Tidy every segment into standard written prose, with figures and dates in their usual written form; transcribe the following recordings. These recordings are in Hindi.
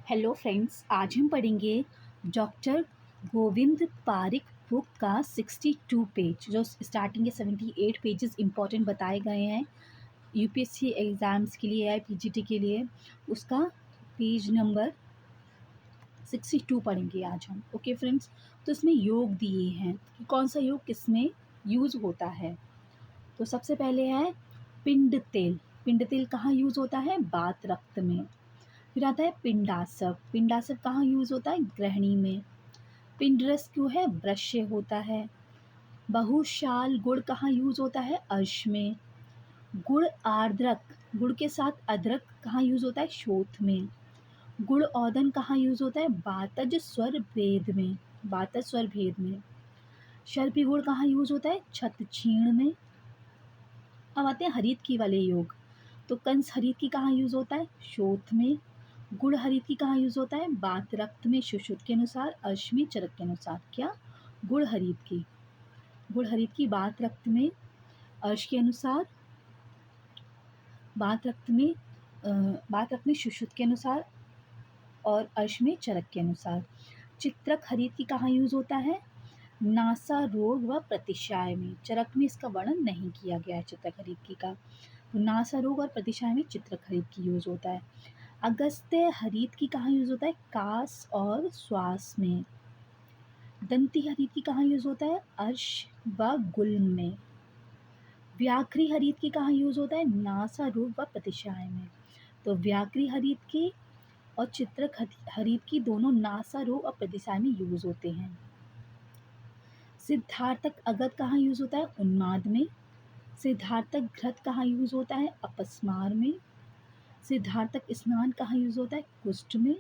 हेलो फ्रेंड्स, आज हम पढ़ेंगे डॉक्टर गोविंद पारिक बुक का 62 पेज। जो स्टार्टिंग के 78 पेजेस इंपॉर्टेंट बताए गए हैं यूपीएससी एग्ज़ाम्स के लिए या पीजीटी के लिए, उसका पेज नंबर 62 पढ़ेंगे आज हम। ओके फ्रेंड्स, तो इसमें योग दिए हैं कि कौन सा योग किस में यूज़ होता है। तो सबसे पहले है पिंड तेल। पिंड तेल कहाँ यूज़ होता है? बात रक्त में। फिर आता है पिंडासव। पिंडासव कहाँ यूज़ होता है? गृहिणी में। पिंडरस क्यों है? ब्रश से होता है। बहुशाल गुड़ कहाँ यूज़ होता है? अर्श में। गुड़ आर्द्रक, गुड़ के साथ अदरक कहाँ यूज़ होता है? शोथ में। गुड़ औदन कहाँ यूज़ होता है? बातज स्वर भेद में। बातज स्वर भेद में। शर्पी गुड़ कहाँ यूज़ होता है? छत छीण में। अब आते हैं हरित की वाले योग। तो कंस हरित की कहाँ यूज़ होता है? शोथ में। गुड़ हरित की कहाँ यूज़ होता है? बात रक्त में शुश्रुत के अनुसार, अर्श में, चरक के अनुसार। क्या? गुड़ हरित की। गुड़ हरित की बात रक्त में, अर्श के अनुसार, बात रक्त में बात रक्त में शुश्रुत के अनुसार और अर्श में चरक के अनुसार। चित्रक हरित की कहाँ यूज़ होता है? नासा रोग व प्रतिशाय में। चरक में इसका वर्णन नहीं किया गया है चित्रक हरित की का। तो नासा रोग और प्रतिशाय में चित्रक हरित की यूज़ होता है। अगस्त्य हरित की कहाँ यूज़ होता है? कास और श्वास में। दंती हरित की कहाँ यूज़ होता है? अर्श व गुल्म में। व्याघ्री हरित की कहाँ यूज़ होता है? नासा रूप व प्रतिशाय में। तो व्याघ्री हरित की और चित्रक हरित की दोनों नासा रूप और प्रतिशाय में यूज़ होते हैं। सिद्धार्थक अगत कहाँ यूज़ होता है? उन्माद में। सिद्धार्थक घृत कहाँ यूज़ होता है? अपस्मार में। सिद्धार्थक स्नान कहाँ यूज़ होता है? कुष्ठ में।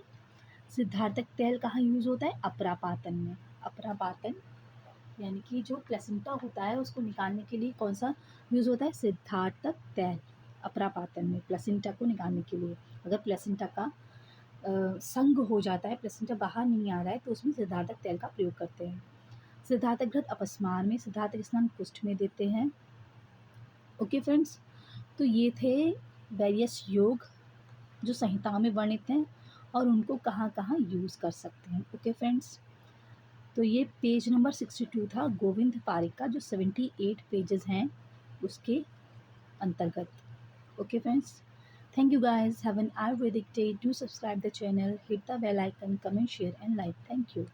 सिद्धार्थक तेल कहाँ यूज़ होता है? अपरापातन में। अपरापातन यानी कि जो प्लेसेंटा होता है उसको निकालने के लिए कौन सा यूज़ होता है? सिद्धार्थक तेल। अपरापातन में प्लेसेंटा को निकालने के लिए अगर प्लेसेंटा का संग हो जाता है, प्लेसेंटा बाहर नहीं आ रहा है, तो उसमें सिद्धार्थक तेल का प्रयोग करते हैं। सिद्धार्थक घृत अपस्मार में, सिद्धार्थक स्नान कुष्ठ में देते हैं। ओके फ्रेंड्स, तो ये थे वेरियस योग जो संहिताओं में वर्णित हैं और उनको कहाँ कहाँ यूज़ कर सकते हैं। ओके फ्रेंड्स, तो ये पेज नंबर 62 था गोविंद पारिक का, जो 78 पेजेस हैं उसके अंतर्गत। Okay friends, thank you guys, have an Ayurvedic day. Do subscribe the channel, hit the bell icon, comment, share and like. Thank you.